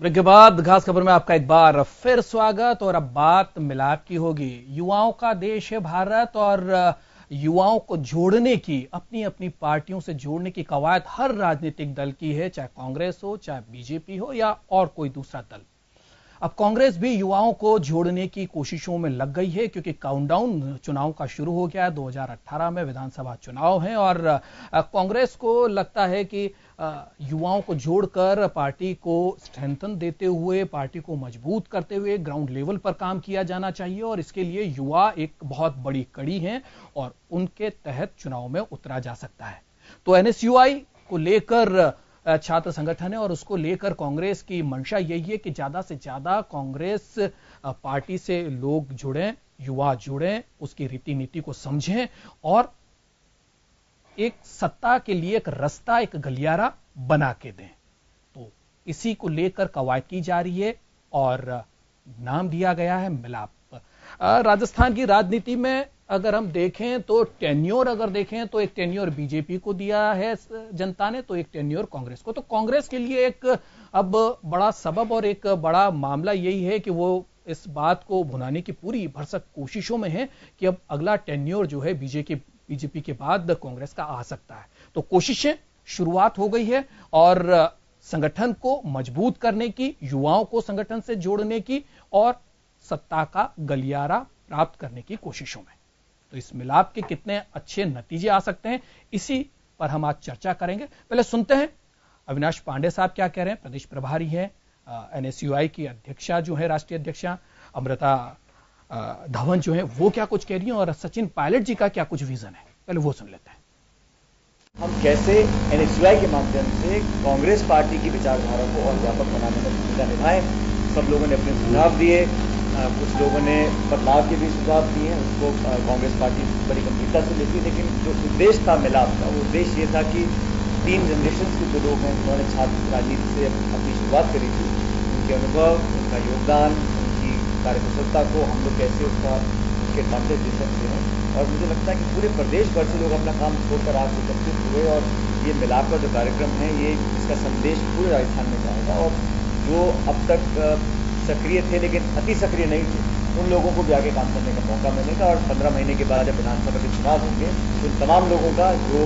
Break के बाद खास खबर में आपका एक बार फिर स्वागत। और अब बात मिलाप की होगी। युवाओं का देश है भारत और युवाओं को जोड़ने की, अपनी अपनी पार्टियों से जोड़ने की कवायद हर राजनीतिक दल की है, चाहे कांग्रेस हो, चाहे बीजेपी हो या और कोई दूसरा दल। अब कांग्रेस भी युवाओं को जोड़ने की कोशिशों में लग गई है क्योंकि काउंटडाउन चुनाव का शुरू हो गया है। 2018 में विधानसभा चुनाव है और कांग्रेस को लगता है कि युवाओं को जोड़कर पार्टी को स्ट्रेंथन देते हुए, पार्टी को मजबूत करते हुए ग्राउंड लेवल पर काम किया जाना चाहिए और इसके लिए युवा एक बहुत बड़ी कड़ी है और उनके तहत चुनाव में उतरा जा सकता है। तो एनएसयूआई को लेकर छात्र संगठन है और उसको लेकर कांग्रेस की मंशा यही है कि ज्यादा से ज्यादा कांग्रेस पार्टी से लोग जुड़ें, युवा जुड़ें, उसकी रीति नीति को समझें और एक सत्ता के लिए एक रास्ता, एक गलियारा बना के दें। तो इसी को लेकर कवायद की जा रही है और नाम दिया गया है मिलाप। राजस्थान की राजनीति में अगर हम देखें तो टेन्योर अगर देखें तो एक टेन्योर बीजेपी को दिया है जनता ने, तो एक टेन्योर कांग्रेस को। तो कांग्रेस के लिए एक अब बड़ा सबब और एक बड़ा मामला यही है कि वो इस बात को भुनाने की पूरी भरसक कोशिशों में है कि अब अगला टेन्योर जो है बीजेपी के बाद कांग्रेस का आ सकता है। तो कोशिशें शुरुआत हो गई है और संगठन को मजबूत करने की, युवाओं को संगठन से जोड़ने की और सत्ता का गलियारा प्राप्त करने की कोशिशों में। तो इस मिलाप के कितने अच्छे नतीजे आ सकते हैं, इसी पर हम आज चर्चा करेंगे। पहले सुनते हैं अविनाश पांडे साहब क्या कह रहे हैं। प्रदेश प्रभारी हैं, एनएसयूआई की अध्यक्षा जो है, राष्ट्रीय अध्यक्षा अमृता धवन जो है, वो क्या कुछ कह रही हैं और सचिन पायलट जी का क्या कुछ विजन है, पहले वो सुन लेते हैं। हम कैसे एनएसयूआई के माध्यम से कांग्रेस पार्टी की विचारधारा को और व्यापक बनाने में भूमिका निभाएं। सब लोगों ने अपने सुझाव दिए, कुछ लोगों ने बदलाव के भी सुझाव दिए हैं, उसको कांग्रेस पार्टी बड़ी गंभीरता से लेती है। लेकिन जो उद्देश्य था मिलाप का, वो उद्देश्य ये था कि 3 जनरेशन के जो लोग हैं, उन्होंने छात्र राजनीति से अपनी शुरुआत करी थी, उनके अनुभव, उनका योगदान, उनकी कार्यकुशलता को हम लोग कैसे उसके एडवांटेज दे सकते हैं। और मुझे लगता है कि पूरे प्रदेश भर से लोग अपना काम छोड़कर आज एकत्रित हुए और ये मिलाप का जो कार्यक्रम है, ये इसका संदेश पूरे राजस्थान में जाएगा। और जो अब तक सक्रिय थे लेकिन अति सक्रिय नहीं थे, उन लोगों को भी आगे काम करने का मौका मिलेगा। और 15 महीने के बाद जब विधानसभा के चुनाव होंगे तो इन तमाम लोगों का, जो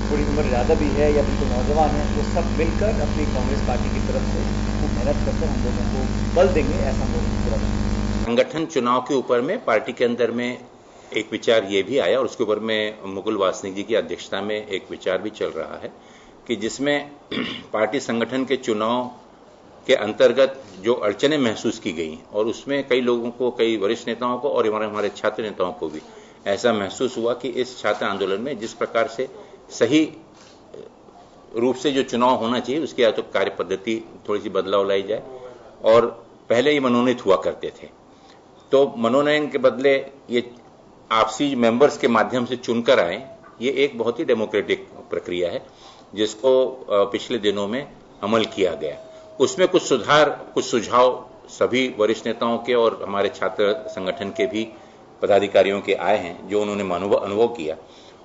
थोड़ी उम्र ज़्यादा भी है या बिल्कुल नौजवान है, वो सब मिलकर अपनी कांग्रेस पार्टी की तरफ से खूब मेहनत करकर हम लोगों को बल देंगे, ऐसा हम लोग पूरा करेंगे। संगठन चुनाव के ऊपर में पार्टी के अंदर में एक विचार ये भी आया और उसके ऊपर में मुकुल वासनिक जी की अध्यक्षता में एक विचार भी चल रहा है कि जिसमें पार्टी संगठन के चुनाव के अंतर्गत जो अड़चनें महसूस की गई और उसमें कई लोगों को, कई वरिष्ठ नेताओं को और हमारे छात्र नेताओं को भी ऐसा महसूस हुआ कि इस छात्र आंदोलन में जिस प्रकार से सही रूप से जो चुनाव होना चाहिए उसकी या तो कार्य पद्धति थोड़ी सी बदलाव लाई जाए। और पहले ये मनोनीत हुआ करते थे, तो मनोनयन के बदले ये आपसी मेंबर्स के माध्यम से चुनकर आए, ये एक बहुत ही डेमोक्रेटिक प्रक्रिया है जिसको पिछले दिनों में अमल किया गया। उसमें कुछ सुधार, कुछ सुझाव सभी वरिष्ठ नेताओं के और हमारे छात्र संगठन के भी पदाधिकारियों के आए हैं, जो उन्होंने अनुभव किया।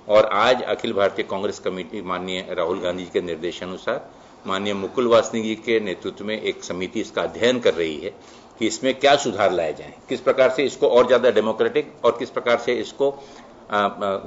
और आज अखिल भारतीय कांग्रेस कमेटी माननीय राहुल गांधी जी के निर्देशानुसार माननीय मुकुल वासनिक जी के नेतृत्व में एक समिति इसका अध्ययन कर रही है कि इसमें क्या सुधार लाए जाएं, किस प्रकार से इसको और ज्यादा डेमोक्रेटिक और किस प्रकार से इसको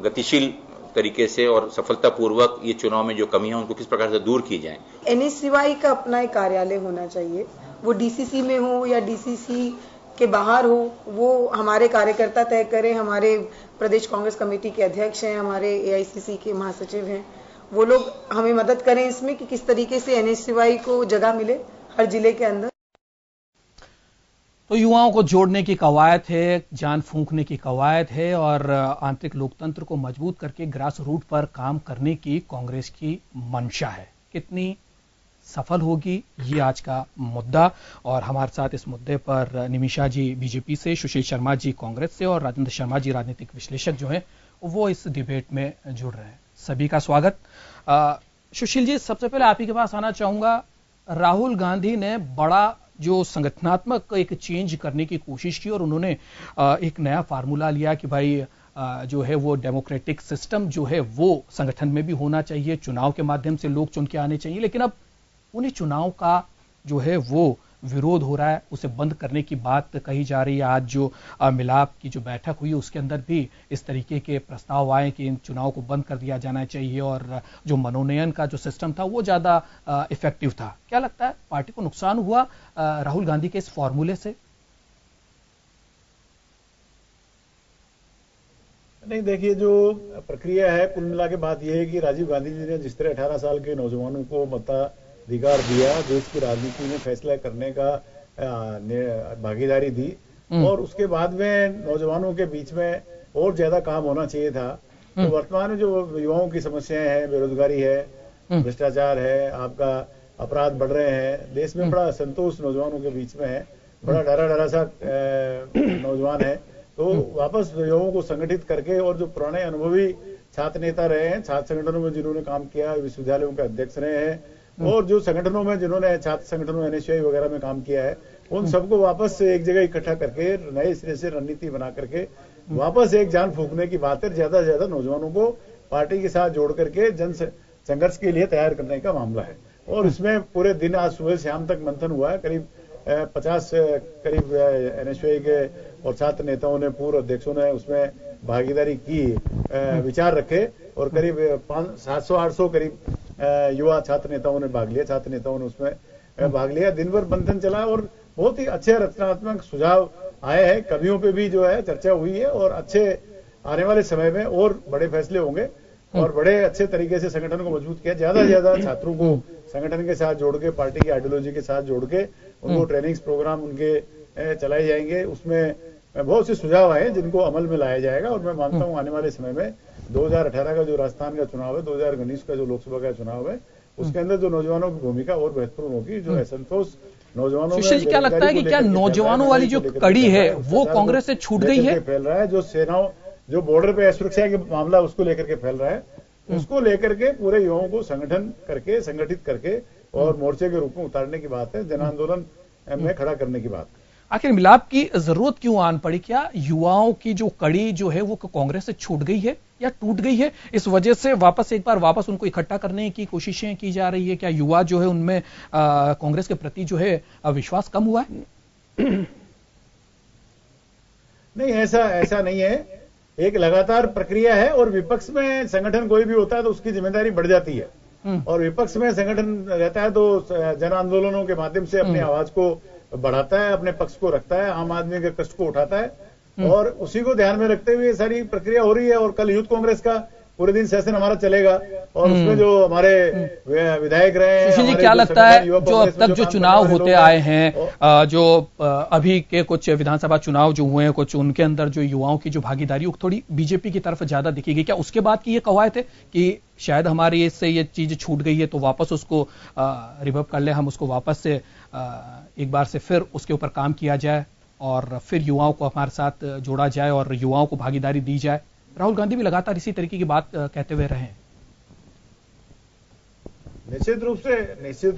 गतिशील तरीके से और सफलतापूर्वक ये चुनाव में जो कमी है उनको किस प्रकार से दूर की जाए। एनएसयूआई का अपना एक कार्यालय होना चाहिए, वो डीसीसी में हो या डीसीसी के बाहर हो, वो हमारे कार्यकर्ता तय करें। हमारे प्रदेश कांग्रेस कमेटी के अध्यक्ष हैं, हमारे एआईसीसी के महासचिव हैं, वो लोग हमें मदद करें इसमें कि किस तरीके से एनएसयूआई को जगह मिले हर जिले के अंदर। तो युवाओं को जोड़ने की कवायद है, जान फूंकने की कवायद है और आंतरिक लोकतंत्र को मजबूत करके ग्रास रूट पर काम करने की कांग्रेस की मंशा है। कितनी सफल होगी ये आज का मुद्दा। और हमारे साथ इस मुद्दे पर निमिषा जी बीजेपी से, सुशील शर्मा जी कांग्रेस से और राजेंद्र शर्मा जी राजनीतिक विश्लेषक जो हैं वो इस डिबेट में जुड़ रहे हैं। सभी का स्वागत। सुशील जी, सबसे पहले आप ही के पास आना चाहूंगा। राहुल गांधी ने बड़ा जो संगठनात्मक एक चेंज करने की कोशिश की और उन्होंने एक नया फार्मूला लिया कि भाई जो है वो डेमोक्रेटिक सिस्टम जो है वो संगठन में भी होना चाहिए, चुनाव के माध्यम से लोग चुन के आने चाहिए। लेकिन अब उन्हीं चुनाव का जो है वो विरोध हो रहा है उसे बंद करने की बात कही जा रही है। आज जो मिलाप की जो बैठक हुई उसके अंदर भी इस तरीके के प्रस्ताव आए कि इन चुनाव को बंद कर दिया जाना चाहिए और जो मनोनयन का जो सिस्टम था वो ज्यादा इफेक्टिव था। क्या लगता है पार्टी को नुकसान हुआ राहुल गांधी के इस फॉर्मूले से? नहीं, देखिए, जो प्रक्रिया है कुल मिला के बात यह है कि राजीव गांधी जी ने जिस तरह 18 साल के नौजवानों को मताधिकार दिया, देश की राजनीति में फैसला करने का भागीदारी दी और उसके बाद में नौजवानों के बीच में और ज्यादा काम होना चाहिए था। तो वर्तमान में जो युवाओं की समस्याएं हैं, बेरोजगारी है, भ्रष्टाचार है, आपका अपराध बढ़ रहे हैं, देश में बड़ा असंतोष नौजवानों के बीच में है, बड़ा डरा सा नौजवान है। तो वापस युवाओं को संगठित करके और जो पुराने अनुभवी छात्र नेता रहे हैं, छात्र संगठनों में जिन्होंने काम किया, विश्वविद्यालयों के अध्यक्ष रहे हैं और जो संगठनों में जिन्होंने छात्र संगठनों एनएसयूआई वगैरह में काम किया है, उन सबको वापस एक जगह इकट्ठा करके नए सिरे से रणनीति बना करके वापस एक जान फूंकने की बात है। ज्यादा से ज्यादा नौजवानों को पार्टी के साथ जोड़ करके जन संघर्ष के लिए तैयार करने का मामला है और इसमें पूरे दिन आज सुबह शाम तक मंथन हुआ है। करीब 50 करीब एनएसयूआई के और छात्र नेताओं ने, पूर्व अध्यक्षों ने उसमें भागीदारी की, विचार रखे और करीब 700-800 करीब युवा छात्र नेताओं ने भाग लिया, छात्र नेताओं ने उसमें भाग लिया। दिन भर मंथन चला और बहुत ही अच्छे रचनात्मक सुझाव आए हैं। कमियों पे भी जो है चर्चा हुई है और अच्छे आने वाले समय में और बड़े फैसले होंगे और बड़े अच्छे तरीके से संगठन को मजबूत किया। ज्यादा से ज्यादा छात्रों को संगठन के साथ जोड़ के, पार्टी की आइडियोलॉजी के साथ जोड़ के उनको ट्रेनिंग्स प्रोग्राम उनके चलाए जाएंगे। उसमें बहुत से सुझाव आए जिनको अमल में लाया जाएगा और मैं मानता हूं आने वाले समय में 2018 का जो राजस्थान का चुनाव है, 2019 का जो लोकसभा का चुनाव है, उसके अंदर जो नौजवानों की भूमिका और महत्वपूर्ण होगी। जो असंतोष नौजवानों में, सुशील जी, क्या लगता है कि क्या नौजवानों वाली जो कड़ी है वो कांग्रेस से छूट गई है? फैल रहा है जो सेनाओं, जो बॉर्डर पे असुरक्षा के मामला उसको लेकर के फैल रहा है, उसको लेकर के पूरे युवाओं को संगठन करके, संगठित करके और मोर्चे के रूप में उतारने की बात है, जन आंदोलन में खड़ा करने की बात है। आखिर मिलाप की जरूरत क्यों आन पड़ी? क्या युवाओं की जो कड़ी जो है वो कांग्रेस से छूट गई है या टूट गई है? इस वजह से एक बार वापस उनको इकट्ठा करने की कोशिशें की जा रही है। क्या युवा जो है उनमें कांग्रेस के प्रति जो है विश्वास कम हुआ है? नहीं, ऐसा नहीं है। एक लगातार प्रक्रिया है और विपक्ष में संगठन कोई भी होता है तो उसकी जिम्मेदारी बढ़ जाती है और विपक्ष में संगठन रहता है तो जन आंदोलनों के माध्यम से अपनी आवाज को बढ़ाता है, अपने पक्ष को रखता है, आम आदमी के कष्ट को उठाता है और उसी को ध्यान में रखते हुए सारी प्रक्रिया हो रही है। और कल यूथ कांग्रेस का पूरे दिन सेशन हमारा चलेगा और उसमें जो हमारे विधायक रहे हैं। सुशील जी, क्या लगता है जो अब तक जो चुनाव होते आए हैं, जो अभी के कुछ विधानसभा चुनाव जो हुए हैं कुछ, उनके अंदर जो युवाओं की जो भागीदारी थोड़ी बीजेपी की तरफ ज्यादा दिखी गई, क्या उसके बाद की ये कवायद है कि शायद हमारी इससे ये चीज छूट गई है तो वापस उसको रिवर्व कर ले, हम उसको वापस से एक बार से फिर उसके ऊपर काम किया जाए और फिर युवाओं को हमारे साथ जोड़ा जाए और युवाओं को भागीदारी दी जाए? राहुल गांधी भी लगातार इसी तरीके की बात कहते हुए रहे हैं। निश्चित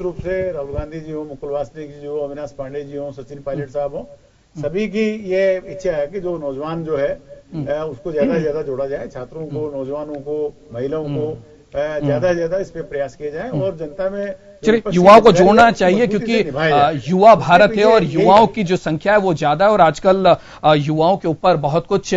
रूप से राहुल गांधी जी हो, मुकुल वासनिक जी हो, अविनाश पांडे जी हो, सचिन पायलट साहब हो, सभी की ये इच्छा है कि जो नौजवान जो है उसको ज्यादा से ज्यादा जोड़ा जाए, छात्रों को, नौजवानों को, महिलाओं को ज्यादा से ज्यादा इस पे प्रयास किए जाए और जनता में युवाओं को जोड़ना चाहिए क्योंकि युवा भारत है और युवाओं की जो संख्या है वो ज्यादा है और आजकल युवाओं के ऊपर बहुत कुछ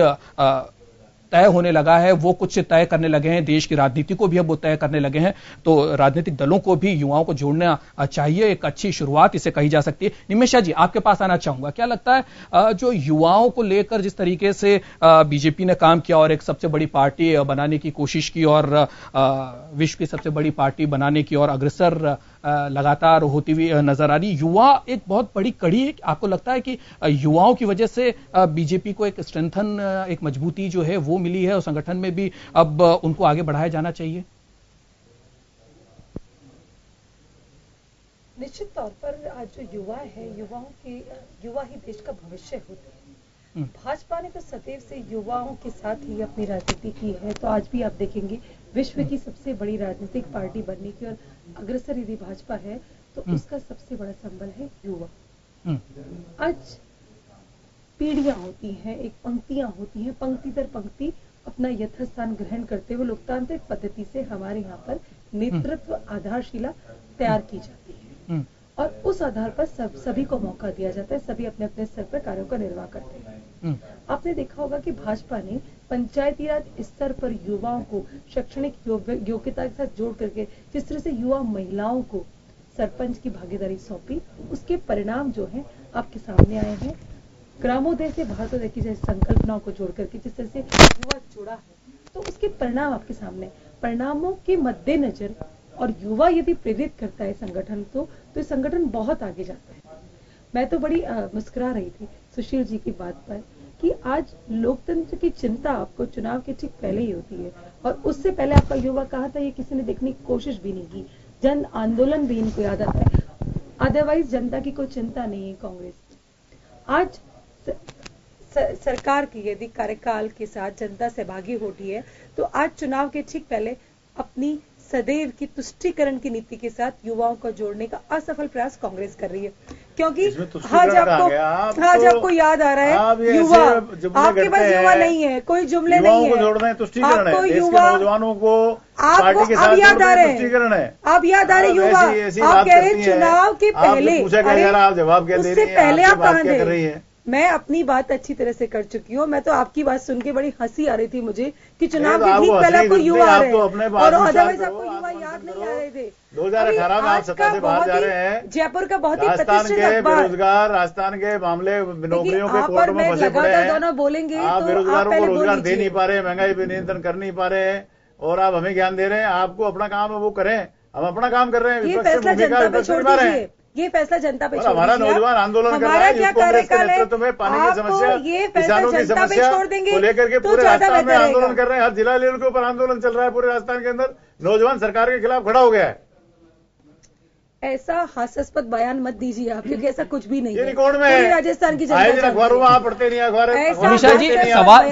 तय होने लगा है, वो कुछ तय करने लगे हैं, देश की राजनीति को भी अब वो तय करने लगे हैं। तो राजनीतिक दलों को भी युवाओं को जोड़ना चाहिए, एक अच्छी शुरुआत इसे कही जा सकती है। निमेशा जी, आपके पास आना चाहूंगा, क्या लगता है जो युवाओं को लेकर जिस तरीके से बीजेपी ने काम किया और एक सबसे बड़ी पार्टी बनाने की कोशिश की और विश्व की सबसे बड़ी पार्टी बनाने की और अग्रसर लगातार होती हुई नजर आ रही, युवा एक बहुत बड़ी कड़ी है, आपको लगता है कि युवाओं की वजह से बीजेपी को एक स्ट्रेंथन, एक मजबूती जो है वो मिली है और संगठन में भी अब उनको आगे बढ़ाया जाना चाहिए? निश्चित तौर पर आज जो युवा है, युवा ही देश का भविष्य होते हैं। भाजपा ने तो सदैव से युवाओं के साथ ही अपनी राजनीति की है, तो आज भी आप देखेंगे विश्व की सबसे बड़ी राजनीतिक पार्टी बनने की और अग्रसर यदि भाजपा है तो उसका सबसे बड़ा संबल है युवा। आज पीढ़ियां होती हैं, एक पंक्तियां होती हैं, पंक्ति दर पंक्ति अपना यथास्थान ग्रहण करते हुए लोकतांत्रिक पद्धति से हमारे यहाँ पर नेतृत्व आधारशिला तैयार की जाती है और उस आधार पर सभी को मौका दिया जाता है, सभी अपने अपने स्तर पर कार्यों का निर्वाह करते हैं। आपने देखा होगा कि भाजपा ने पंचायती राज स्तर पर युवाओं को शैक्षणिक योग्यता के साथ जोड़ करके जिस तरह से युवा महिलाओं को सरपंच की भागीदारी सौंपी, उसके परिणाम जो है आपके सामने आए हैं। ग्रामोदय से भारतोदय की जैसी संकल्पनाओं को जोड़ करके जिस तरह से युवा जुड़ा है, तो उसके परिणाम आपके सामने। परिणामों के मद्देनजर और युवा यदि प्रेरित करता है संगठन तो ये संगठन बहुत आगे जाता है। मैं तो बड़ी मुस्कुरा रही थी सुशील जी की बात पर कि आज लोकतंत्र की चिंता आपको चुनाव के ठीक पहले ही होती है, और उससे पहले आपका युवा कहा था ये किसी ने देखने की कोशिश भी नहीं की। जन आंदोलन भी इनको याद आता है, अदरवाइज जनता की कोई चिंता नहीं है कांग्रेस की। आज सरकार की यदि कार्यकाल के साथ जनता सहभागी होती है तो आज चुनाव के ठीक पहले अपनी सदैव की तुष्टीकरण की नीति के साथ युवाओं को जोड़ने का असफल प्रयास कांग्रेस कर रही है, क्योंकि आज आपको याद आ रहा है युवा, आपके पास युवा नहीं है, कोई जुमले नहीं है, आपको युवा नौजवानों को आपको अब याद आ रहे हैं, अब याद आ रहे युवा, आप कह रहे हैं चुनाव के पहले, उससे पहले आप कहां थे? मैं अपनी बात अच्छी तरह से कर चुकी हूँ। मैं तो आपकी बात सुन के बड़ी हंसी आ रही थी मुझे कि चुनाव के ठीक पहले आपको युवा आ रहे हैं और अदरवाइज आपको युवा याद नहीं आ रहे थे। 2018 में आप सत्ता से बाहर जा रहे हैं। जयपुर का बहुत ही प्रतिष्ठित अखबार, बेरोजगार राजस्थान के मामले नौकरियों के कोर्ट में फंसे पड़े हैं। दोनों बोलेंगे, आप बेरोजगारों को रोजगार दे नहीं पा रहे, महंगाई पे नियंत्रण कर नहीं पा रहे हैं, और आप हमें ज्ञान दे रहे हैं। आपको अपना काम है वो करें, हम अपना काम कर रहे हैं। ये फैसला जनता पे छोड़ दीजिए, ये फैसला जनता पे छोड़ दीजिए। हमारा नौजवान आंदोलन कर रहा है, क्या कार्यकाल है, नेतृत्व में पानी की समस्या, किसानों की समस्या को लेकर के पूरे राजस्थान में आंदोलन कर रहे हैं। हर जिला लेवल के ऊपर आंदोलन चल रहा है पूरे राजस्थान के अंदर। नौजवान सरकार के खिलाफ खड़ा हो गया है। ऐसा हास्यास्पद बयान मत दीजिए आप, क्योंकि ऐसा कुछ भी नहीं है। रिकॉर्ड में है, राजस्थान की जनता अखबारों में आप पढ़ते नहीं अखबार। निमिषा जी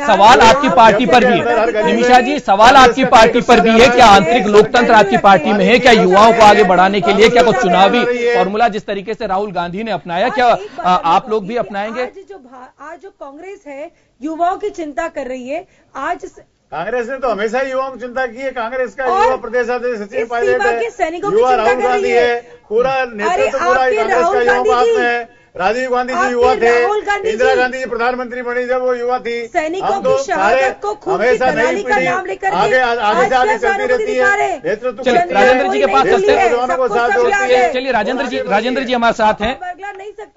सवाल आपकी पार्टी पर भी है, निमिषा जी सवाल आपकी पार्टी पर भी है, क्या आंतरिक लोकतंत्र आपकी पार्टी में है? क्या युवाओं को आगे बढ़ाने के लिए क्या कुछ चुनावी फॉर्मूला जिस तरीके से राहुल गांधी ने अपनाया, क्या आप लोग भी अपनाएंगे? आज जो कांग्रेस है युवाओं की चिंता कर रही है। आज कांग्रेस ने तो हमेशा युवाओं की चिंता की है। कांग्रेस का युवा प्रदेश सचिव पायलट है, युवा राहुल गांधी है, पूरा नेतृत्व पूरा कांग्रेस का युवा पास में है। राजीव गांधी जी युवा थे, इंदिरा गांधी जी प्रधानमंत्री बनी जब वो युवा थी। सैनिकों की शहादत को खून की दलाली का नाम लेकर आगे से आगे चलती रहती है। नेतृत्व राजेंद्र जी के पास नौजवानों को साथ जोड़ती है। चलिए राजेंद्र जी हमारे साथ हैं,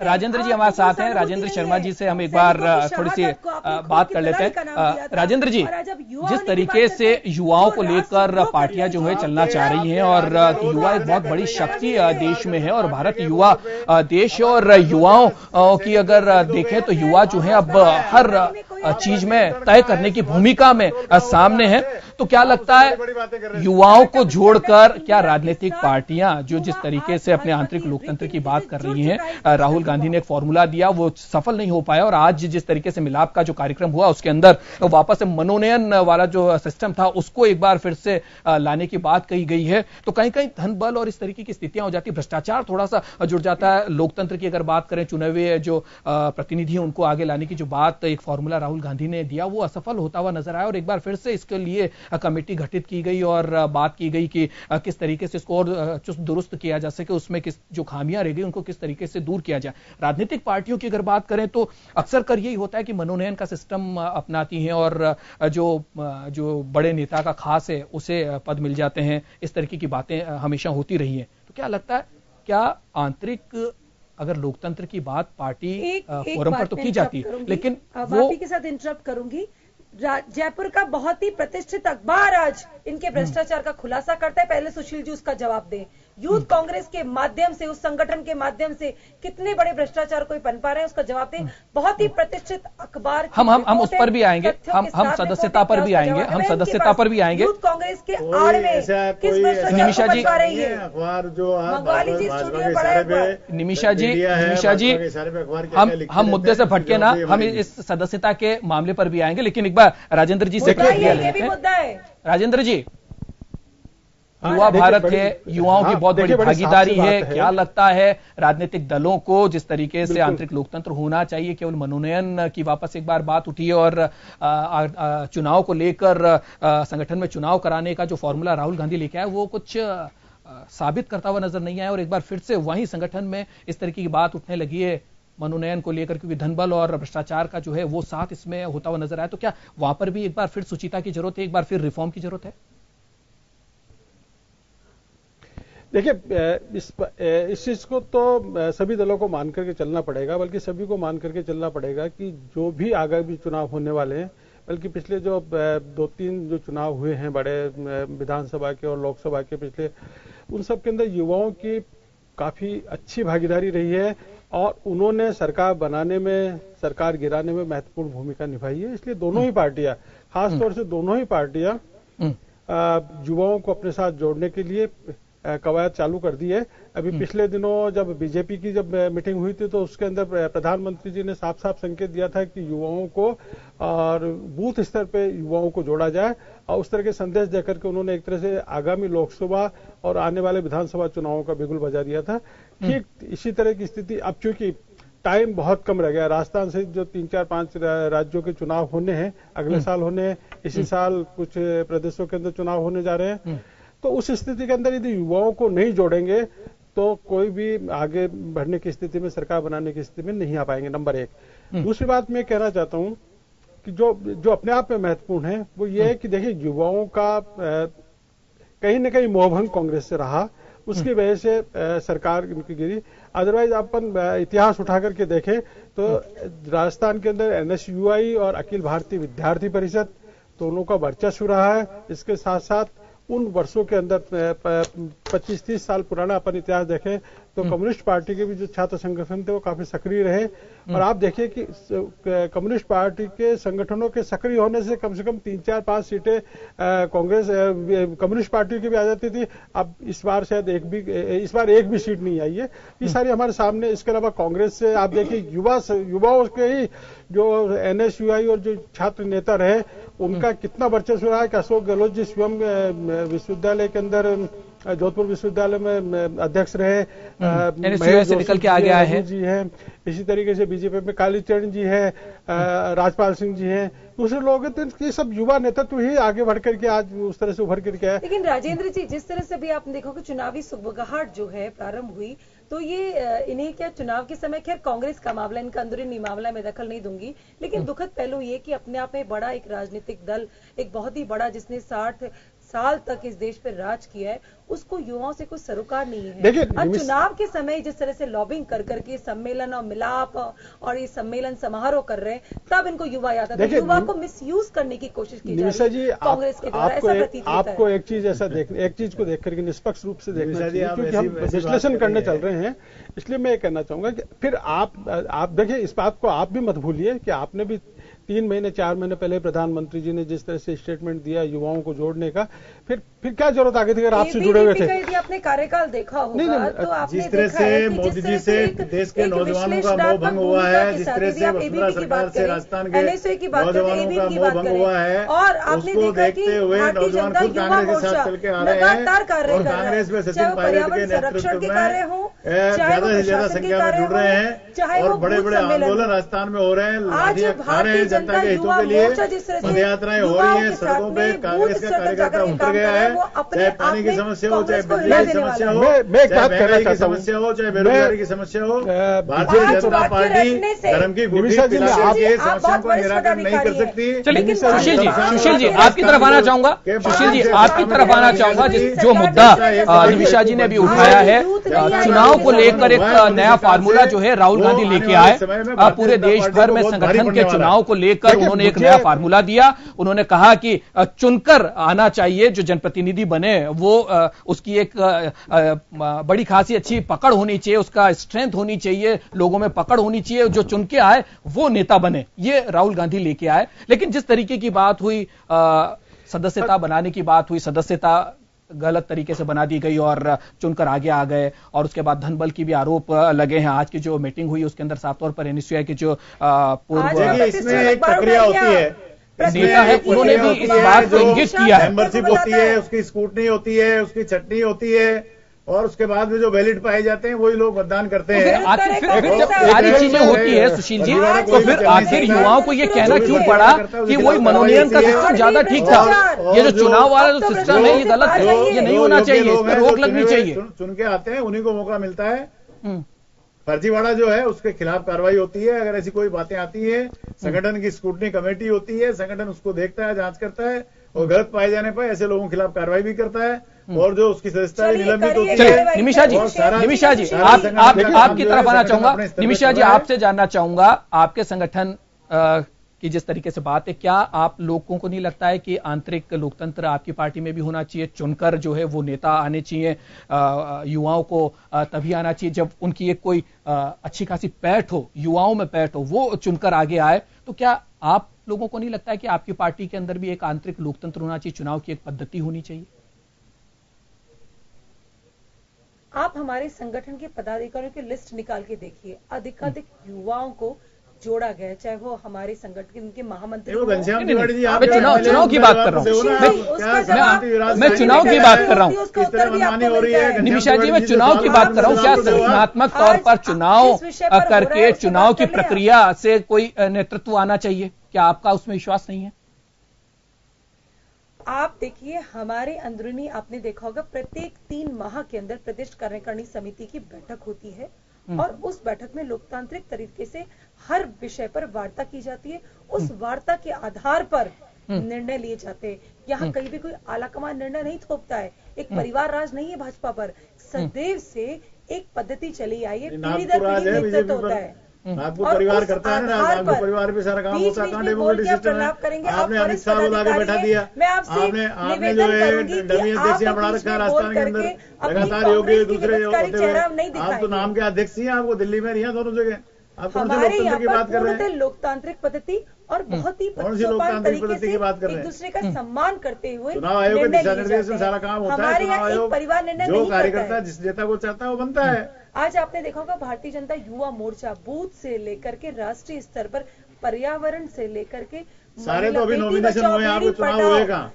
राजेंद्र जी हमारे साथ हैं। राजेंद्र शर्मा जी से हम एक बार थोड़ी सी बात कर लेते हैं। राजेंद्र जी, जिस तरीके से युवाओं को लेकर पार्टियां जो है चलना चाह रही हैं, और युवा एक बहुत बड़ी शक्ति देश में है, और भारत युवा देश, और युवाओं की अगर देखें तो युवा जो है अब हर चीज में तय करने की भूमिका में सामने है, तो क्या लगता है युवाओं को जोड़कर क्या राजनीतिक पार्टियां जो जिस तरीके से अपने आंतरिक लोकतंत्र की बात कर रही हैं, राहुल गांधी ने एक फॉर्मूला दिया वो सफल नहीं हो पाया, और आज जिस तरीके से मिलाप का जो कार्यक्रम हुआ उसके अंदर वापस से मनोनयन वाला जो सिस्टम था उसको एक बार फिर से लाने की बात कही गई है, तो कहीं कहीं धन बल और इस तरीके की स्थितियां हो जाती, भ्रष्टाचार थोड़ा सा जुड़ जाता है। लोकतंत्र की अगर बात करें, चुनावी जो प्रतिनिधि उनको आगे लाने की जो बात एक फॉर्मूला राहुल गांधी ने दिया वो असफल होता हुआ नजर आया, और एक बार फिर से इसके लिए कमेटी गठित की गई और बात की गई कि किस तरीके से इसको और चुस्त दुरुस्त किया जा सके, उसमें किस जो खामियां रह गई उनको किस तरीके से दूर किया जाए। राजनीतिक पार्टियों की अगर बात करें तो अक्सर कर यही होता है कि मनोनयन का सिस्टम अपनाती हैं, और जो बड़े नेता का खास है उसे पद मिल जाते हैं, इस तरीके की बातें हमेशा होती रही हैं। तो क्या लगता है, क्या आंतरिक अगर लोकतंत्र की बात पार्टी फोरम पर तो की जाती है, लेकिन वो के साथ इंटरप्ट करूंगी, जयपुर का बहुत ही प्रतिष्ठित अखबार आज इनके भ्रष्टाचार का खुलासा करता है। पहले सुशील जी उसका जवाब दें। यूथ कांग्रेस के माध्यम से, उस संगठन के माध्यम से कितने बड़े भ्रष्टाचार कोई बन पा रहे हैं उसका जवाब दें। बहुत ही प्रतिष्ठित अखबार, हम उस पर भी आएंगे, हम सदस्यता पर भी आएंगे, हम सदस्यता पर भी आएंगे। यूथ कांग्रेस के आड़ में किस निमिषा जी, अखबार जो निमिषा जी हम मुद्दे से भटके ना, हम इस सदस्यता के मामले पर भी आएंगे, लेकिन एक बार राजेंद्र जी से राजेंद्र जी, युवा भारत है, युवाओं की बहुत बड़ी भागीदारी है, क्या लगता है राजनीतिक दलों को जिस तरीके से आंतरिक लोकतंत्र होना चाहिए, केवल मनोनयन की वापस एक बार बात उठी है, और चुनाव को लेकर संगठन में चुनाव कराने का जो फॉर्मूला राहुल गांधी लेके आए वो कुछ साबित करता हुआ नजर नहीं आया और एक बार फिर से वही संगठन में इस तरीके की बात उठने लगी है मनोनयन को लेकर, क्योंकि धनबल और भ्रष्टाचार का जो है वो साथ इसमें होता हुआ नजर आया। तो क्या वहां पर भी एक बार फिर सुचिता की जरूरत है, एक बार फिर रिफॉर्म की जरूरत है? देखिए, इस चीज को तो सभी दलों को मान करके चलना पड़ेगा, बल्कि सभी को मान करके चलना पड़ेगा कि जो भी आगामी चुनाव होने वाले हैं, बल्कि पिछले जो 2-3 जो चुनाव हुए हैं बड़े विधानसभा के और लोकसभा के पिछले, उन सब के अंदर युवाओं की काफी अच्छी भागीदारी रही है और उन्होंने सरकार बनाने में, सरकार गिराने में महत्वपूर्ण भूमिका निभाई है। इसलिए दोनों ही पार्टियां, खासतौर से दोनों ही पार्टियां युवाओं को अपने साथ जोड़ने के लिए कवायद चालू कर दी है। अभी पिछले दिनों जब बीजेपी की जब मीटिंग हुई थी तो उसके अंदर प्रधानमंत्री जी ने साफ साफ संकेत दिया था कि युवाओं को और बूथ स्तर पे युवाओं को जोड़ा जाए और उस तरह के संदेश देकर के उन्होंने एक तरह से आगामी लोकसभा और आने वाले विधानसभा चुनावों का बिगुल बजा दिया था। ठीक इसी तरह की स्थिति अब चूंकि टाइम बहुत कम रह गया, राजस्थान से जो 3-4-5 राज्यों के चुनाव होने हैं, अगले साल होने हैं, इसी साल कुछ प्रदेशों के अंदर चुनाव होने जा रहे हैं, तो उस स्थिति के अंदर यदि युवाओं को नहीं जोड़ेंगे तो कोई भी आगे बढ़ने की स्थिति में, सरकार बनाने की स्थिति में नहीं आ पाएंगे, नंबर एक। दूसरी बात मैं कहना चाहता हूं कि जो अपने आप में महत्वपूर्ण है वो ये है कि देखिए युवाओं का कहीं न कहीं मोहभंग कांग्रेस से रहा, उसकी वजह से सरकार की गिरी। अदरवाइज अपन इतिहास उठा करके देखें तो राजस्थान के अंदर NSUI और अखिल भारतीय विद्यार्थी परिषद दोनों का वर्चस्व रहा है। इसके साथ साथ उन वर्षों के अंदर 25-30 साल पुराना अपन इतिहास देखें तो कम्युनिस्ट पार्टी के भी जो छात्र संगठन थे वो काफी सक्रिय रहे और आप देखिए कि कम्युनिस्ट पार्टी के संगठनों के सक्रिय होने से कम 3-4-5 सीटें कांग्रेस कम्युनिस्ट पार्टी की भी आ जाती थी। अब इस बार शायद इस बार एक भी सीट नहीं आई है। ये सारी हमारे सामने। इसके अलावा कांग्रेस से आप देखिए युवाओं के ही जो NSUI और जो छात्र नेता रहे उनका कितना वर्चस्व रहा है कि अशोक गहलोत जी स्वयं विश्वविद्यालय के अंदर, जोधपुर विश्वविद्यालय में अध्यक्ष रहे, NSUI से निकल के आगे आए हैं जी हैं, इसी तरीके से बीजेपी में कालीचरण जी हैं, राजपाल सिंह जी हैं, दूसरे लोग हैं। तो ये सब युवा नेतृत्व ही आगे बढ़ करके आज उस तरह से उभर करके आए। लेकिन राजेंद्र जी, जिस तरह से भी आपने देखो कि चुनावी सुगबुगाहट जो है प्रारंभ हुई, तो ये इन्हें क्या चुनाव के समय, खैर कांग्रेस का मामला, इनका अंदरूनी मामला में दखल नहीं दूंगी, लेकिन दुखद पहलू ये कि अपने आप में बड़ा एक राजनीतिक दल, एक बहुत ही बड़ा जिसने 60 साल तक इस देश पर राज किया है, उसको युवाओं से कोई सरोकार नहीं है। अब चुनाव के समय जिस तरह से लॉबिंग कर करके सम्मेलन और मिलाप और ये सम्मेलन समारोह कर रहे हैं, तब इनको युवा याद आता है। युवा को मिसयूज करने की कोशिश की जा रही है कांग्रेस के द्वारा, ऐसा प्रतीत होता है। आपको एक चीज को देख करके निष्पक्ष रूप से देखना चाहिए, क्योंकि हम विश्लेषण करने चल रहे हैं। इसलिए मैं कहना चाहूंगा कि फिर आप देखिए, इस बात को आप भी मत भूलिए कि आपने भी 3-4 महीने पहले प्रधानमंत्री जी ने जिस तरह से स्टेटमेंट दिया युवाओं को जोड़ने का, फिर क्या जरूरत आ गई थी अगर आपसे जुड़े हुए थे? यदि आपने कार्यकाल देखा होगा तो आपने जिस तरह से मोदी जी से देश के नौजवानों का मोह भंग हुआ है, जिस तरह से वसुंधरा सरकार से राजस्थान के नौजवानों का मोह भंग हुआ है, और आपने देखा कि भारतीय जनता युवा मोर्चा लगातार और कांग्रेस में सचिन पायलट के नेतृत्व में ज्यादा से ज्यादा संख्या में जुड़ रहे हैं और बड़े बड़े आंदोलन राजस्थान में हो रहे हैं, लाठियां खा रहे हैं जनता के हितों के लिए, पद यात्राएं हो रही है, सड़कों पे कांग्रेस का कार्यकर्ता उतर गया है, चाहे पानी की समस्या हो, चाहे बिजली की समस्या हो, चाहे महंगाई की समस्या हो, चाहे बेरोजगारी की समस्या हो, भारतीय जनता पार्टी धर्म की गुटी पिला के समस्याओं का निराकरण नहीं कर सकती। चलिए सुशील जी आपकी तरफ आना चाहूंगा, सुशील जी आपकी तरफ आना चाहूंगा। जो मुद्दा निमिषा जी ने भी उठाया है, चुनाव को लेकर एक नया फार्मूला जो है राहुल गांधी लेके आए, पूरे देश भर में संगठन के चुनाव को लेकर उन्होंने एक नया फार्मूला दिया। उन्होंने कहा कि चुनकर आना चाहिए, जो जनप्रतिनिधि बने वो उसकी एक बड़ी खासी अच्छी पकड़ होनी चाहिए, उसका स्ट्रेंथ होनी चाहिए, लोगों में पकड़ होनी चाहिए, जो चुन के आए वो नेता बने, ये राहुल गांधी लेके आए। लेकिन जिस तरीके की बात हुई, सदस्यता बनाने की बात हुई, सदस्यता गलत तरीके से बना दी गई और चुनकर आगे आ गए, और उसके बाद धनबल की भी आरोप लगे हैं। आज की जो मीटिंग हुई उसके अंदर साफ तौर पर NSUI की जो पूर्व इसमें एक प्रक्रिया होती है, नेता है उन्होंने भी इस बात को इंगित किया है। मेंबरशिप होती है, उसकी स्क्रूटनी होती है, उसकी छटनी होती है, और उसके बाद में जो वैलिड पाए जाते हैं वही लोग मतदान करते हैं। आखिर फिर जब सारी चीजें होती है सुशील जी, तो फिर आखिर युवाओं को ये कहना क्यों पड़ा कि वही मनोनयन का सिस्टम ज्यादा ठीक था? ये जो चुनाव वाला जो सिस्टम है ये गलत है, ये नहीं होना चाहिए, इस पर रोक लगनी चाहिए। चुन के आते हैं उन्हीं को मौका मिलता है। फर्जीवाड़ा जो है उसके खिलाफ कार्रवाई होती है। अगर ऐसी कोई बातें आती है, संगठन की स्क्रूटनी कमेटी होती है, संगठन उसको देखता है, जांच करता है और गलत पाए जाने पर ऐसे लोगों के खिलाफ कार्रवाई भी करता है और जो उसकी सदस्यता निलंबित होती है। निमिषा जी आपकी तरफ आना चाहूंगा। निमिषा जी आपसे जानना चाहूंगा, आपके संगठन की जिस तरीके से बात है, क्या आप लोगों को नहीं लगता है कि आंतरिक लोकतंत्र आपकी पार्टी में भी होना चाहिए? चुनकर जो है वो नेता आने चाहिए, युवाओं को तभी आना चाहिए जब उनकी एक कोई अच्छी खासी पैठ हो, युवाओं में पैठ हो, वो चुनकर आगे आए। तो क्या आप लोगों को नहीं लगता है कि आपकी पार्टी के अंदर भी एक आंतरिक लोकतंत्र होना चाहिए, चुनाव की एक पद्धति होनी चाहिए? आप हमारे संगठन के पदाधिकारियों की लिस्ट निकाल के देखिए, अधिकाधिक युवाओं को जोड़ा गया, चाहे वो हमारे संगठन के महामंत्री मैं चुनाव की बात कर रहा हूँ, मैं चुनाव की बात कर रहा हूँ। निमिषा जी, मैं चुनाव की बात कर रहा हूँ। क्या संगठनात्मक तौर पर चुनाव करके चुनाव की प्रक्रिया से कोई नेतृत्व आना चाहिए? क्या आपका उसमें विश्वास नहीं है? आप देखिए, हमारे अंदरूनी आपने देखा होगा प्रत्येक 3 माह के अंदर प्रदेश कार्यकारिणी समिति की बैठक होती है और उस बैठक में लोकतांत्रिक तरीके से हर विषय पर वार्ता की जाती है। उस वार्ता के आधार पर निर्णय लिए जाते हैं। यहाँ कहीं भी कोई आलाकमान निर्णय नहीं थोपता है। एक परिवार राज नहीं है भाजपा पर, सदैव से एक पद्धति चली आई है, पीढ़ी दर पीढ़ी नेतृत्व होता है। नागपुर परिवार करता है ना, नागपुर परिवार भी सारा काम होता है। कहाँ डेमोक्रेटिक सिस्टम है? आपने अमित शाह को लाके बैठा दिया, आपने जो है डमी अध्यक्ष बढ़ा रखा है राजस्थान के अंदर, लगातार योगी दूसरे होते हुए। आप तो नाम के अध्यक्ष ही हैं, आपको दिल्ली में नहीं है दोनों जगह। आप कौन सी लोकतंत्र की बात कर रहे हैं? लोकतांत्रिक पद्धति और बहुत ही तरीके से एक दूसरे का सम्मान करते हुए चुनाव आयोग के दिशा निर्देश में सारा काम होता है। चुनाव आयोग परिवार निर्णय जो कार्यकर्ता जिस नेता को चाहता है वो बनता है। आज आपने देखा होगा भारतीय जनता युवा मोर्चा बूथ से लेकर के राष्ट्रीय स्तर पर पर्यावरण से लेकर के सारे तो अभी नॉमिनेशन हुए, आपके चुनाव हुए कहाँ?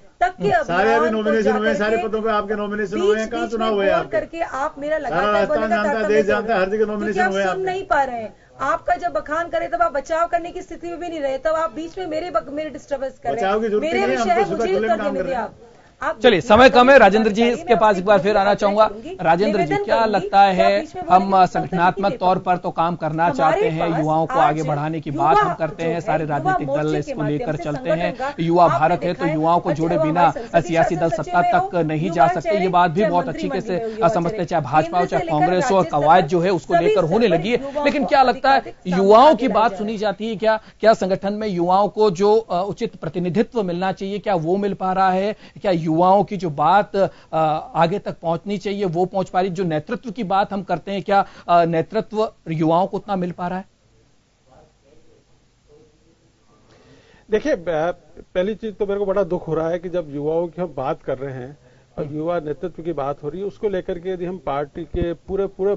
सारे अभी नॉमिनेशन हुए, सारे पदों पे आपके नॉमिनेशन हुए हैं, कहाँ चुनाव हुए आपके? करके आप मेरा सारा राजस्थान जानता है, देश जानता है, हर जगह नॉमिनेशन हुए। आप सुन नहीं पा रहे हैं। आपका जब बखान करे तब आप बचाव करने की स्थिति में भी नहीं रहे, तब आप बीच में मेरे डिस्टर्बेंस कर रहे हैं। मेरे विषय है, मुझे उत्तर देने दें आप। चलिए, समय कम है। राजेंद्र जी इसके पास एक बार फिर आना चाहूंगा। राजेंद्र जी, क्या लगता है, हम संगठनात्मक तौर पर तो काम करना चाहते हैं, युवाओं को आगे बढ़ाने की बात हम करते हैं, सारे राजनीतिक दल इसको लेकर चलते हैं, युवा भारत है तो युवाओं को जोड़े बिना सियासी दल सत्ता तक नहीं जा सकते। ये बात भी बहुत अच्छी से समझते, चाहे भाजपा हो चाहे कांग्रेस हो, और कवायद जो है उसको लेकर होने लगी है। लेकिन क्या लगता है, युवाओं की बात सुनी जाती है? क्या संगठन में युवाओं को जो उचित प्रतिनिधित्व मिलना चाहिए, क्या वो मिल पा रहा है? क्या युवाओं की जो बात आगे तक पहुंचनी चाहिए वो पहुंच पा रही? जो नेतृत्व की बात हम करते हैं, क्या नेतृत्व युवाओं को उतना मिल पा रहा है? देखिए, पहली चीज तो मेरे को बड़ा दुख हो रहा है कि जब युवाओं की हम बात कर रहे हैं और युवा नेतृत्व की बात हो रही है, उसको लेकर के यदि हम पार्टी के पूरे